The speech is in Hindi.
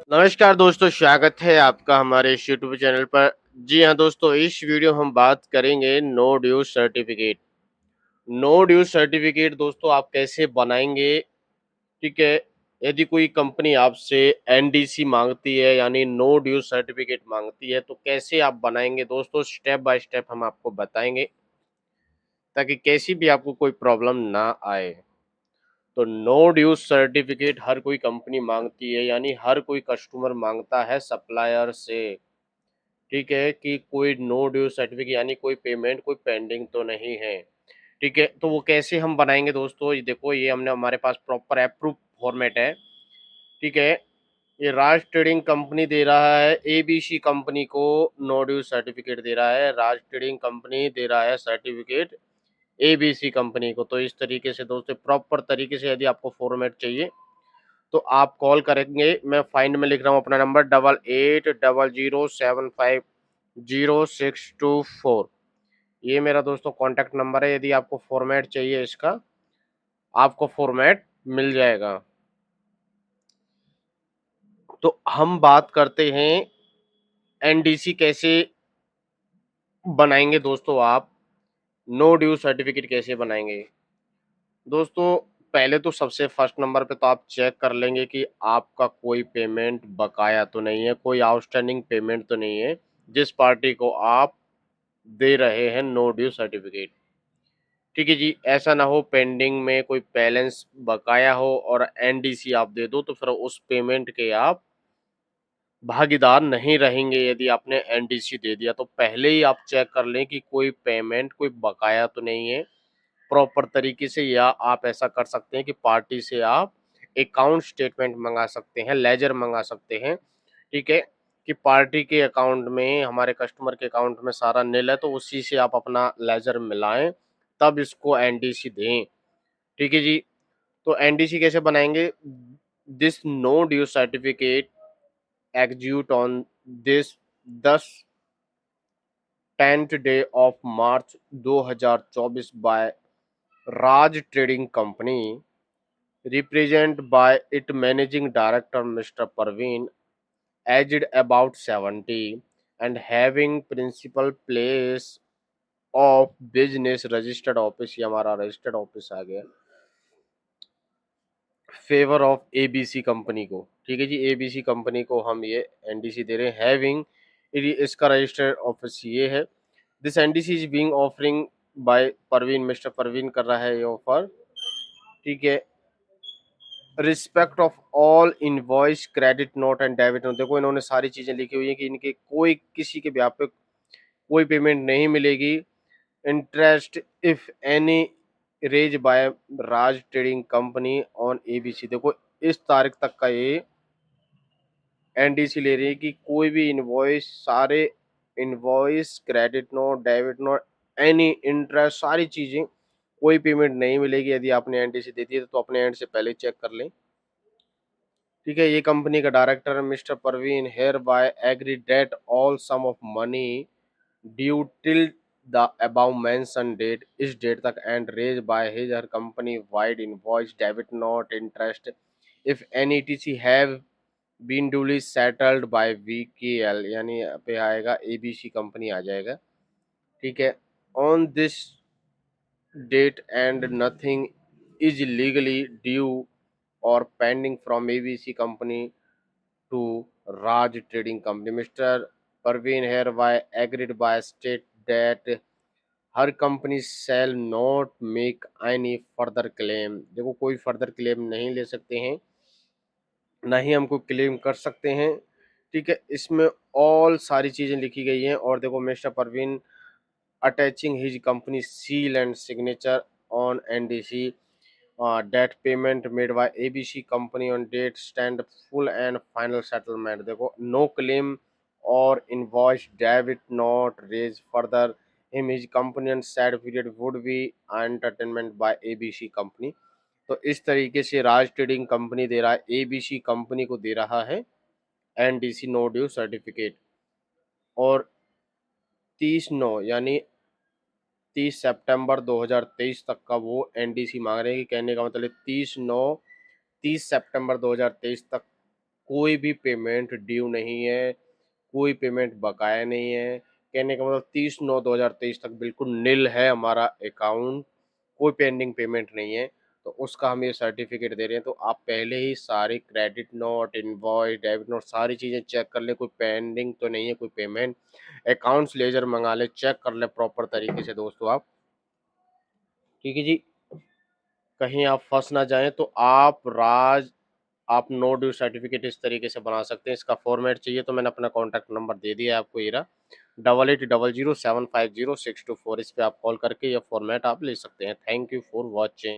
नमस्कार दोस्तों, स्वागत है आपका हमारे इस यूट्यूब चैनल पर। जी हाँ दोस्तों, इस वीडियो हम बात करेंगे no dues certificate. No dues certificate दोस्तों आप कैसे बनाएंगे, ठीक है। यदि कोई कंपनी आपसे एनडीसी मांगती है यानी नो ड्यूज सर्टिफिकेट मांगती है तो कैसे आप बनाएंगे दोस्तों, स्टेप बाय स्टेप हम आपको बताएंगे ताकि कैसी भी आपको कोई प्रॉब्लम ना आए। तो नो ड्यूज सर्टिफिकेट हर कोई कंपनी मांगती है यानी हर कोई कस्टमर मांगता है सप्लायर से, ठीक है, कि कोई नो ड्यू सर्टिफिकेट यानी कोई पेमेंट कोई पेंडिंग तो नहीं है। ठीक है, तो वो कैसे हम बनाएंगे दोस्तों, ये देखो, ये हमने हमारे पास प्रॉपर अप्रूव फॉर्मेट है। ठीक है, ये राज ट्रेडिंग कंपनी दे रहा है, एबीसी कंपनी को नो ड्यू सर्टिफिकेट दे रहा है, राज ट्रेडिंग कंपनी दे रहा है सर्टिफिकेट एबीसी कंपनी को। तो इस तरीके से दोस्तों प्रॉपर तरीके से यदि आपको फॉर्मेट चाहिए तो आप कॉल करेंगे। मैं फाइंड में लिख रहा हूँ अपना नंबर 8800750624। ये मेरा दोस्तों कॉन्टैक्ट नंबर है। यदि आपको फॉर्मेट चाहिए इसका, आपको फॉर्मेट मिल जाएगा। तो हम बात करते हैं एनडीसी कैसे बनाएंगे दोस्तों, आप नो ड्यू सर्टिफिकेट कैसे बनाएंगे दोस्तों। पहले तो सबसे फर्स्ट नंबर पे तो आप चेक कर लेंगे कि आपका कोई पेमेंट बकाया तो नहीं है, कोई आउटस्टैंडिंग पेमेंट तो नहीं है जिस पार्टी को आप दे रहे हैं नो ड्यू सर्टिफिकेट। ठीक है जी, ऐसा ना हो पेंडिंग में कोई बैलेंस बकाया हो और एनडीसी आप दे दो तो फिर उस पेमेंट के आप भागीदार नहीं रहेंगे। यदि आपने एनडीसी दे दिया तो पहले ही आप चेक कर लें कि कोई पेमेंट कोई बकाया तो नहीं है प्रॉपर तरीके से। या आप ऐसा कर सकते हैं कि पार्टी से आप अकाउंट स्टेटमेंट मंगा सकते हैं, लेजर मंगा सकते हैं। ठीक है, कि पार्टी के अकाउंट में, हमारे कस्टमर के अकाउंट में सारा निल है तो उसी से आप अपना लेजर मिलाएं, तब इसको एनडीसी दें। ठीक है जी, तो एनडीसी कैसे बनाएंगे, this no due certificate execute on this 10th day of March 2024 by Raj trading company represented by its managing director Mr. Parveen, aged about 70 and having principal place of business registered office, ये हमारा रजिस्टर्ड ऑफिस आ गया, फेवर ऑफ एबीसी कंपनी को। ठीक है जी, एबीसी कंपनी को हम ये एनडीसी दे रहे हैं। हैविंग, इसका रजिस्टर्ड ऑफिस ये है। This NDC is being offering by Parveen, mister Parveen कर रहा है ये ऑफर। ठीक है, respect of all invoice credit note and debit note. देखो इन्होंने सारी चीजें लिखी हुई है कि इनके कोई किसी के ब्याह पे कोई पेमेंट नहीं मिलेगी। Interest if any raise by Raj trading company on ABC. देखो इस तारीख तक का ये एनडीसी ले रही है कि कोई भी इनवॉइस, सारे invoice credit note debit note any interest सारी चीजें, कोई पेमेंट नहीं मिलेगी यदि आपने एनडीसी दे दी है तो अपने एंड से पहले चेक कर लें। ठीक है, ये कंपनी का director mister Parveen hereby agree that all sum of money due till the above mention date, इस डेट तक and raised by his her company vide invoice debit note interest if any etc have been duly settled by VKL, यानी यहाँ पे आएगा एबीसी कंपनी आ जाएगा। ठीक है, on this date and nothing is legally due और pending from ABC company to Raj Trading Company. Mr. Parveen hereby agreed by state that her company shall not make any further claim। देखो कोई फर्दर क्लेम नहीं ले सकते हैं, ना ही हम कोई क्लेम कर सकते हैं। ठीक है, इसमें ऑल सारी चीजें लिखी गई हैं। और देखो mister Parveen attaching his company seal and signature on NDC, that payment made by ABC company on date stand full and final settlement। देखो no claim or invoice debit not raised further him his company and said period would be entertainment by ABC company। तो इस तरीके से राज ट्रेडिंग कंपनी दे रहा है, एबीसी कंपनी को दे रहा है एनडीसी नो ड्यू सर्टिफिकेट। और 30/9 यानी 30 सितंबर 2023 तक का वो एनडीसी मांग रहे हैं। कि कहने का मतलब 30/9 30 सितंबर 2023 तक कोई भी पेमेंट ड्यू नहीं है, कोई पेमेंट बकाया नहीं है। कहने का मतलब 30/9/2023 तक बिल्कुल नील है हमारा अकाउंट, कोई पेंडिंग पेमेंट नहीं है। तो उसका हम ये सर्टिफिकेट दे रहे हैं। तो आप पहले ही सारे credit note, invoice, debit note सारी चीज़ें चेक कर लें, कोई पेंडिंग तो नहीं है कोई पेमेंट। अकाउंट्स लेजर मंगा लें, चेक कर लें प्रॉपर तरीके से दोस्तों आप। ठीक है जी, कहीं आप फंस ना जाएं। तो आप नो ड्यू सर्टिफिकेट इस तरीके से बना सकते हैं। इसका फॉर्मेट चाहिए तो मैंने अपना कॉन्टैक्ट नंबर दे दिया है आपको, ये रहा 88000750 624। इस पे आप कॉल करके ये फॉर्मेट आप ले सकते हैं। Thank you for watching.